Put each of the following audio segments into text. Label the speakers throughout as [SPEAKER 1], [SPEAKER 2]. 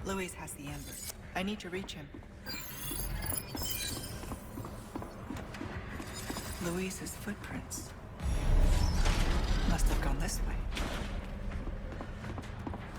[SPEAKER 1] Luis has the amber. I need to reach him. Luis's footprints. Must have gone this way.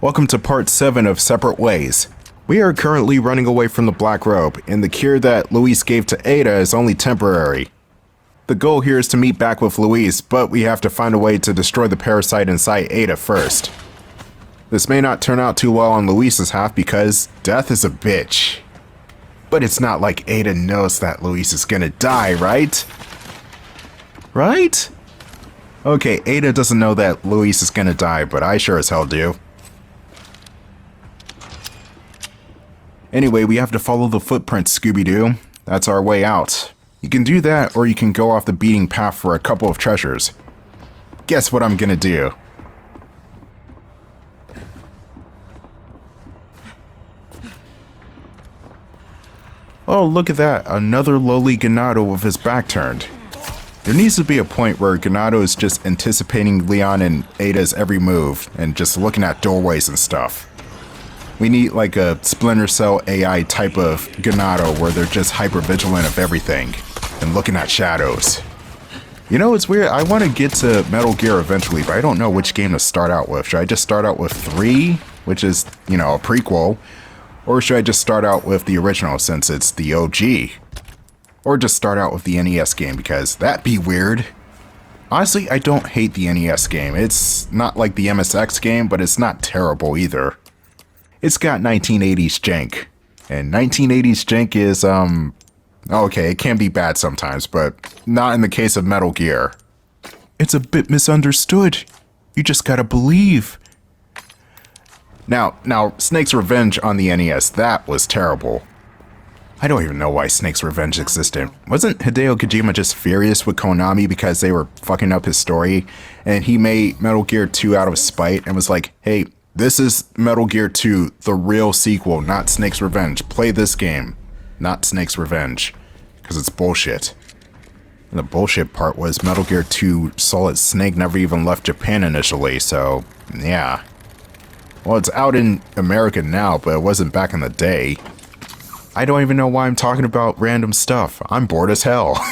[SPEAKER 2] Welcome to part 7 of Separate Ways. We are currently running away from the Black Robe, and the cure that Luis gave to Ada is only temporary. The goal here is to meet back with Luis, but we have to find a way to destroy the parasite inside Ada first. This may not turn out too well on Luis's half because death is a bitch. But it's not like Ada knows that Luis is gonna die, right? Right? Okay, Ada doesn't know that Luis is gonna die, but I sure as hell do. Anyway, we have to follow the footprints, Scooby-Doo. That's our way out. You can do that, or you can go off the beaten path for a couple of treasures. Guess what I'm gonna do? Oh, look at that. Another lowly Ganado with his back turned. There needs to be a point where Ganado is just anticipating Leon and Ada's every move and just looking at doorways and stuff. We need like a Splinter Cell AI type of Ganado where they're just hyper vigilant of everything and looking at shadows. You know, it's weird. I want to get to Metal Gear eventually, but I don't know which game to start out with. Should I just start out with 3, which is, you know, a prequel? Or should I just start out with the original since it's the OG? Or just start out with the NES game because that'd be weird. Honestly, I don't hate the NES game. It's not like the MSX game, but it's not terrible either. It's got 1980s jank. And 1980s jank is, okay, it can be bad sometimes, but not in the case of Metal Gear. It's a bit misunderstood. You just gotta believe. Now, Snake's Revenge on the NES, that was terrible. I don't even know why Snake's Revenge existed. Wasn't Hideo Kojima just furious with Konami because they were fucking up his story? And he made Metal Gear 2 out of spite and was like, hey, this is Metal Gear 2, the real sequel, not Snake's Revenge. Play this game, not Snake's Revenge. Because it's bullshit. And the bullshit part was Metal Gear 2 Solid Snake never even left Japan initially, so yeah. Well, it's out in America now, but it wasn't back in the day. I don't even know why I'm talking about random stuff. I'm bored as hell.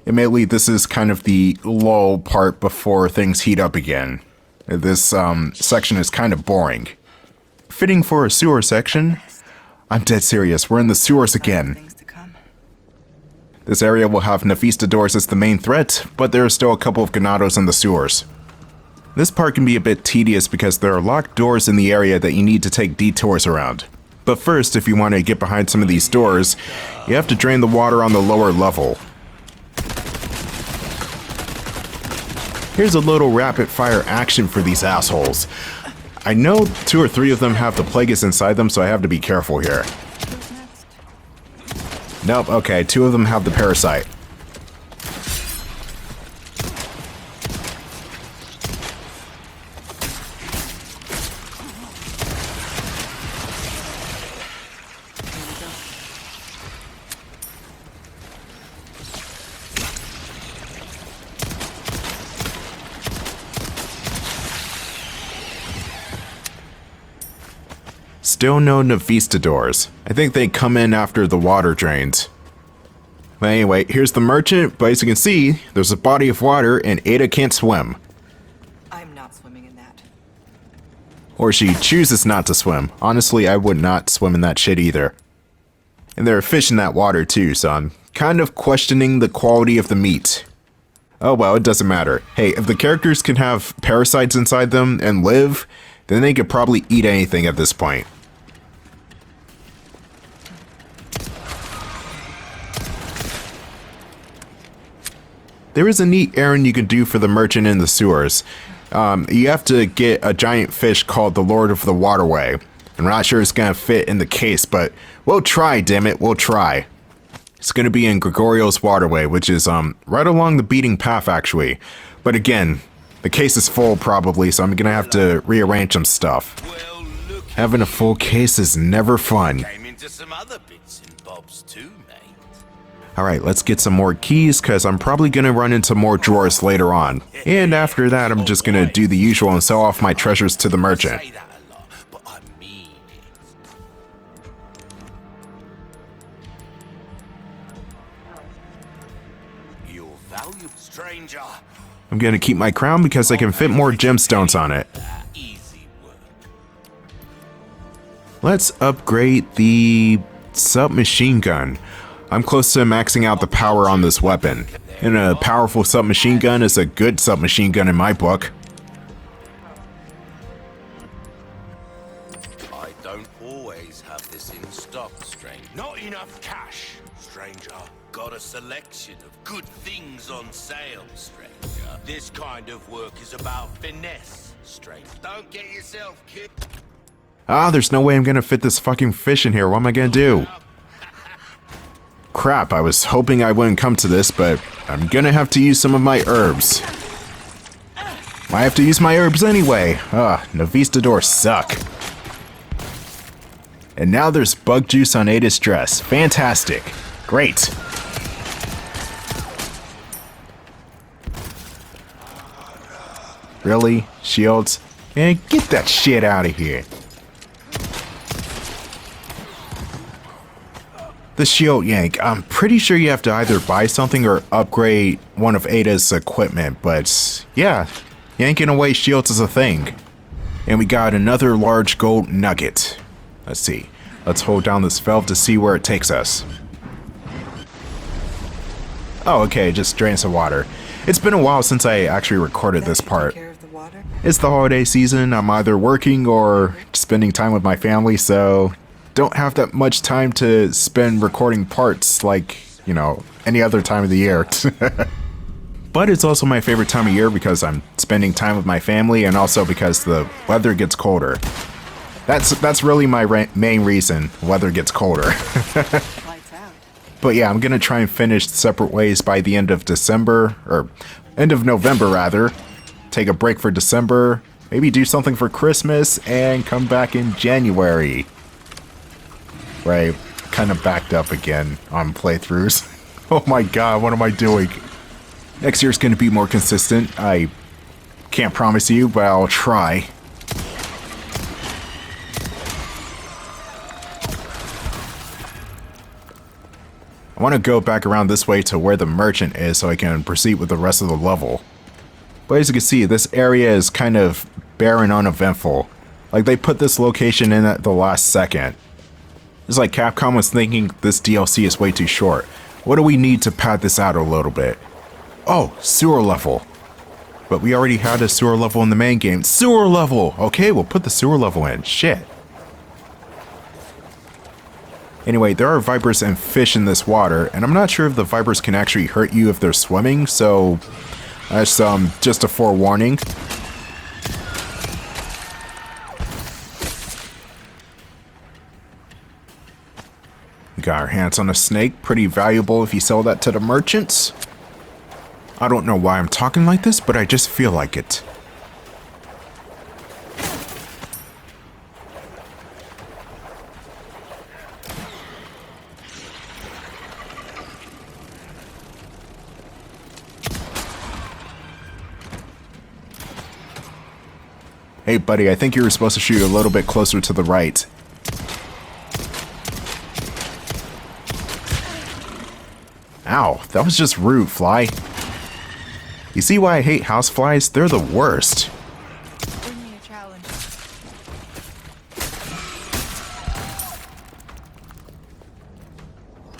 [SPEAKER 2] Admittedly, this is kind of the lull part before things heat up again. This section is kind of boring. Fitting for a sewer section. I'm dead serious, we're in the sewers again. This area will have Nephistadors as the main threat, but there are still a couple of Ganados in the sewers. This part can be a bit tedious because there are locked doors in the area that you need to take detours around. But first, if you want to get behind some of these doors, you have to drain the water on the lower level. Here's a little rapid fire action for these assholes. I know 2 or 3 of them have the Plagueis inside them, so I have to be careful here. Nope, okay, 2 of them have the Parasite. Still no Nephistadors. I think they come in after the water drains. But anyway, here's the merchant, but as you can see, there's a body of water and Ada can't swim.
[SPEAKER 1] I'm not swimming in that.
[SPEAKER 2] Or she chooses not to swim. Honestly, I would not swim in that shit either. And there are fish in that water too, so I'm kind of questioning the quality of the meat. Oh well, it doesn't matter. Hey, if the characters can have parasites inside them and live, then they could probably eat anything at this point. There is a neat errand you can do for the merchant in the sewers. You have to get a giant fish called the Lord of the Waterway. I'm not sure it's gonna fit in the case, but we'll try, damn it, we'll try. It's gonna be in Gregorio's Waterway, which is right along the beating path actually. But again, the case is full probably, so I'm gonna have to rearrange some stuff. Having a full case is never fun. Alright, let's get some more keys, because I'm probably going to run into more drawers later on. And after that, I'm just going to do the usual and sell off my treasures to the merchant.
[SPEAKER 3] valuable, stranger.
[SPEAKER 2] I'm gonna keep my crown because I can fit more gemstones on it.
[SPEAKER 3] Easy work.
[SPEAKER 2] Let's upgrade the submachine gun. I'm close to maxing out the power on this weapon. And a powerful submachine gun is a good submachine gun in my book.
[SPEAKER 3] I don't always have this in stock, stranger. Not enough cash, stranger. Got a selection of good things on sale, stranger. This kind of work is about finesse, stranger. Don't get yourself killed.
[SPEAKER 2] Ah, there's no way I'm gonna fit this fucking fish in here. What am I gonna do? Crap, I was hoping I wouldn't come to this, but I'm gonna have to use some of my herbs. I have to use my herbs anyway. Novistadors suck. And now there's bug juice on Ada's dress. Fantastic. Great. Really? Shields? Man, get that shit out of here. The shield yank. I'm pretty sure you have to either buy something or upgrade one of Ada's equipment, but yeah, yanking away shields is a thing. And we got another large gold nugget. Let's see. Let's hold down this valve to see where it takes us. Oh, okay, it just drains the water. It's been a while since I actually recorded this part. It's the holiday season. I'm either working or spending time with my family, so don't have that much time to spend recording parts like, you know, any other time of the year. But it's also my favorite time of year because I'm spending time with my family and also because the weather gets colder. That's really my main reason. Weather gets colder. But yeah, I'm gonna try and finish Separate Ways by the end of December, or end of November rather. Take a break for December, maybe do something for Christmas, and come back in January. Right, kind of backed up again on playthroughs. Oh my god, what am I doing? Next year's gonna be more consistent. I can't promise you, but I'll try. I want to go back around this way to where the merchant is so I can proceed with the rest of the level. But as you can see, this area is kind of barren, uneventful. Like they put this location in at the last second. It's like Capcom was thinking this DLC is way too short. What do we need to pad this out a little bit? Oh, sewer level. But we already had a sewer level in the main game. Sewer level! Okay, we'll put the sewer level in. Shit. Anyway, there are vipers and fish in this water, and I'm not sure if the vipers can actually hurt you if they're swimming, so that's just a forewarning. We got our hands on a snake, pretty valuable if you sell that to the merchants. I don't know why I'm talking like this, but I just feel like it. Hey buddy, I think you were supposed to shoot a little bit closer to the right. Ow, that was just rude, fly. You see why I hate houseflies? They're the worst.
[SPEAKER 1] Bring me a challenge.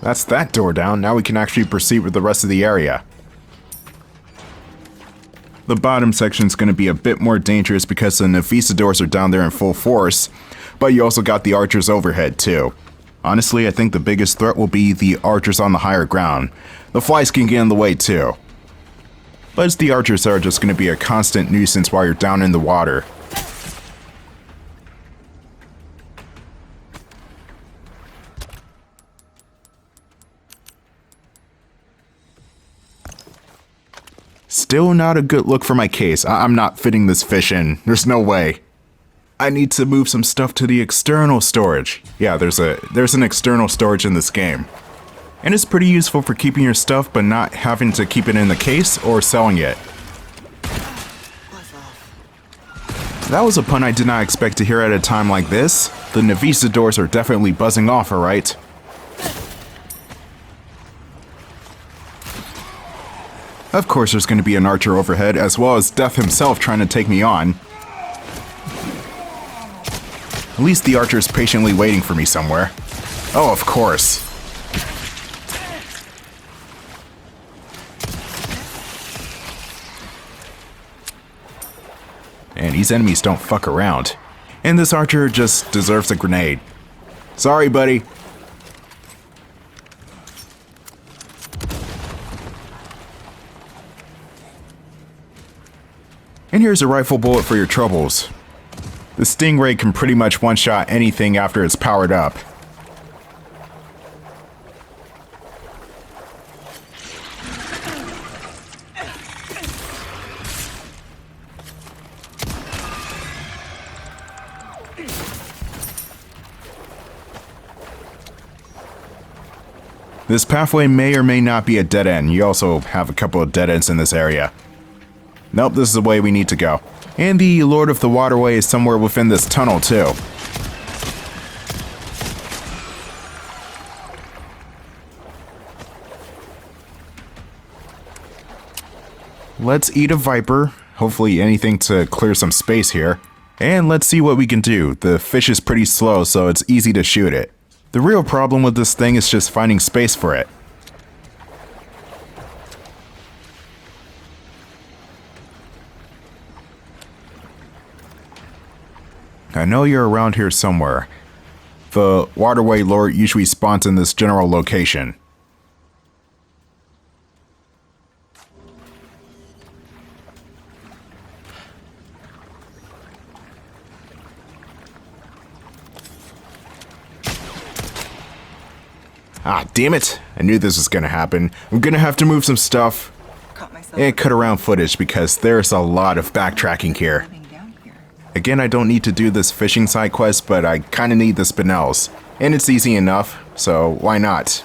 [SPEAKER 2] That's that door down. Now we can actually proceed with the rest of the area. The bottom section is going to be a bit more dangerous because the Novistadors are down there in full force, but you also got the archers overhead too. Honestly, I think the biggest threat will be the archers on the higher ground. The flies can get in the way too. But it's the archers that are just going to be a constant nuisance while you're down in the water. Still not a good look for my case. I'm not fitting this fish in. There's no way. I need to move some stuff to the external storage. Yeah, there's an external storage in this game. And it's pretty useful for keeping your stuff but not having to keep it in the case or selling it. That was a pun I did not expect to hear at a time like this. The Novistadors are definitely buzzing off, alright? Of course there's going to be an archer overhead, as well as Death himself trying to take me on. At least the archer's patiently waiting for me somewhere. Oh, of course. And these enemies don't fuck around. And this archer just deserves a grenade. Sorry, buddy. And here's a rifle bullet for your troubles. The Stingray can pretty much one-shot anything after it's powered up. This pathway may or may not be a dead end. You also have a couple of dead ends in this area. Nope, this is the way we need to go. And the Lord of the Waterway is somewhere within this tunnel, too. Let's eat a viper. Hopefully anything to clear some space here. And let's see what we can do. The fish is pretty slow, so it's easy to shoot it. The real problem with this thing is just finding space for it. I know you're around here somewhere. The Waterway Lord usually spawns in this general location. Ah, damn it! I knew this was gonna happen. I'm gonna have to move some stuff and cut around footage because there's a lot of backtracking here. Again, I don't need to do this fishing side quest, but I kinda need the spinels. And it's easy enough, so why not?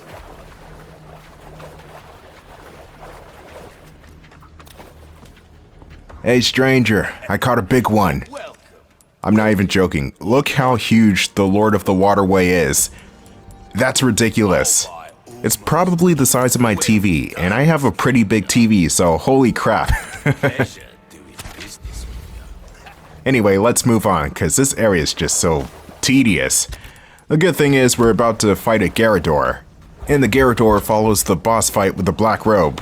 [SPEAKER 2] Hey stranger, I caught a big one. I'm not even joking. Look how huge the Lord of the Waterway is. That's ridiculous. It's probably the size of my TV, and I have a pretty big TV, so holy crap. Anyway, let's move on, because this area is just so tedious. The good thing is we're about to fight a Garrador, and the Garrador follows the boss fight with the Black Robe,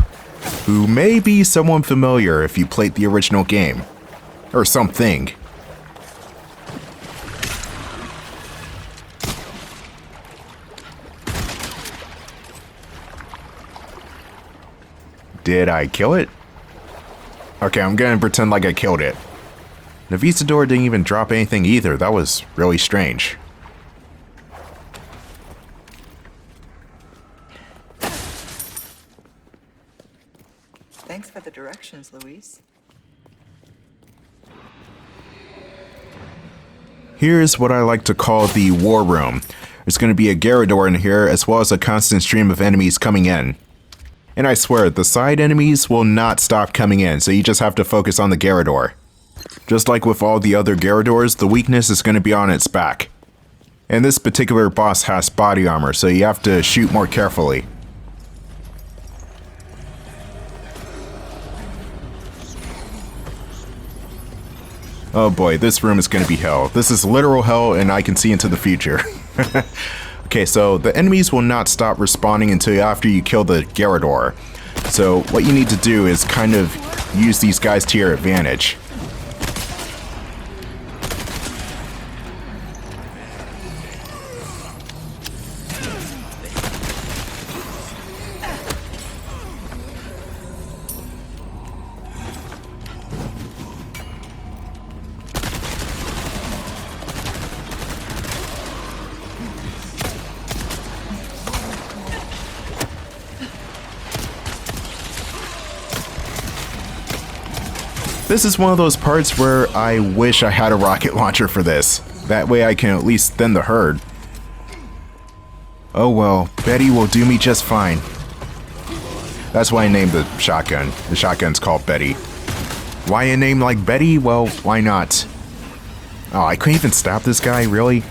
[SPEAKER 2] who may be someone familiar if you played the original game. Or something. Did I kill it? Okay, I'm gonna pretend like I killed it. The Visador didn't even drop anything either. That was really strange.
[SPEAKER 1] Thanks for the directions, Luis.
[SPEAKER 2] Here's what I like to call the war room. There's going to be a Garrador in here, as well as a constant stream of enemies coming in. And I swear, the side enemies will not stop coming in, so you just have to focus on the Garrador. Just like with all the other Garradors, the weakness is going to be on its back. And this particular boss has body armor, so you have to shoot more carefully. Oh boy, this room is going to be hell. This is literal hell, and I can see into the future. Okay, so the enemies will not stop respawning until after you kill the Garrador. So what you need to do is kind of use these guys to your advantage. This is one of those parts where I wish I had a rocket launcher for this. That way I can at least thin the herd. Oh well, Betty will do me just fine. That's why I named the shotgun. The shotgun's called Betty. Why a name like Betty? Well, why not? Oh, I couldn't even stop this guy, really?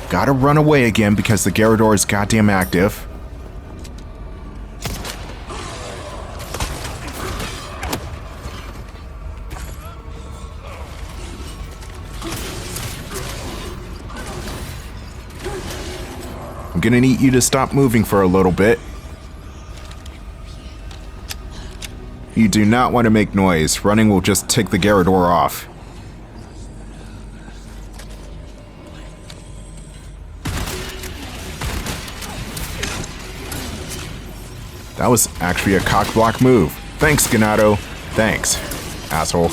[SPEAKER 2] Gotta run away again because the Garrador is goddamn active. I'm gonna need you to stop moving for a little bit. You do not want to make noise. Running will just tick the Garrador off. That was actually a cock-block move. Thanks, Ganado. Thanks, asshole.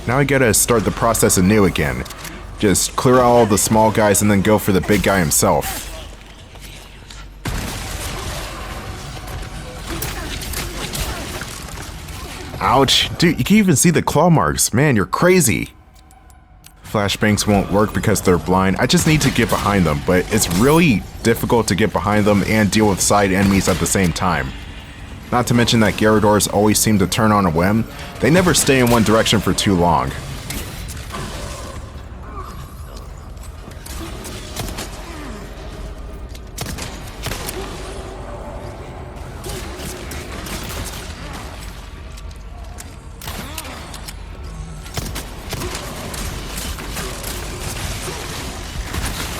[SPEAKER 2] Now I gotta start the process anew again. Just clear out all the small guys and then go for the big guy himself. Ouch. Dude, you can even see the claw marks. Man, you're crazy. Flashbangs won't work because they're blind. I just need to get behind them, but it's really difficult to get behind them and deal with side enemies at the same time. Not to mention that Garradors always seem to turn on a whim. They never stay in one direction for too long.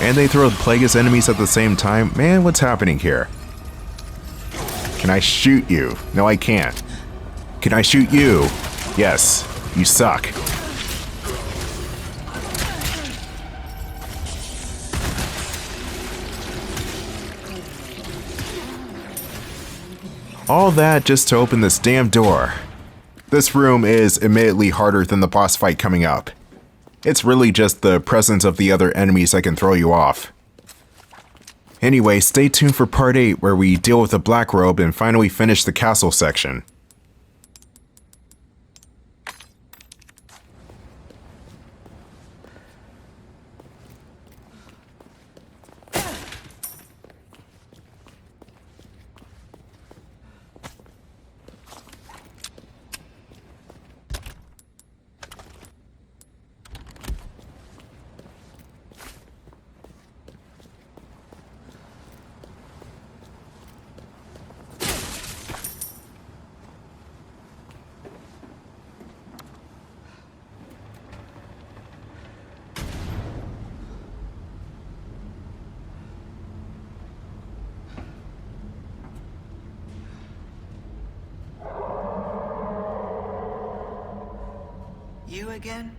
[SPEAKER 2] And they throw Plagueis enemies at the same time? Man, what's happening here? Can I shoot you? No, I can't. Can I shoot you? Yes. You suck. All that just to open this damn door. This room is admittedly harder than the boss fight coming up. It's really just the presence of the other enemies that can throw you off. Anyway, stay tuned for part 8 where we deal with the Black Robe and finally finish the castle section.
[SPEAKER 1] You again?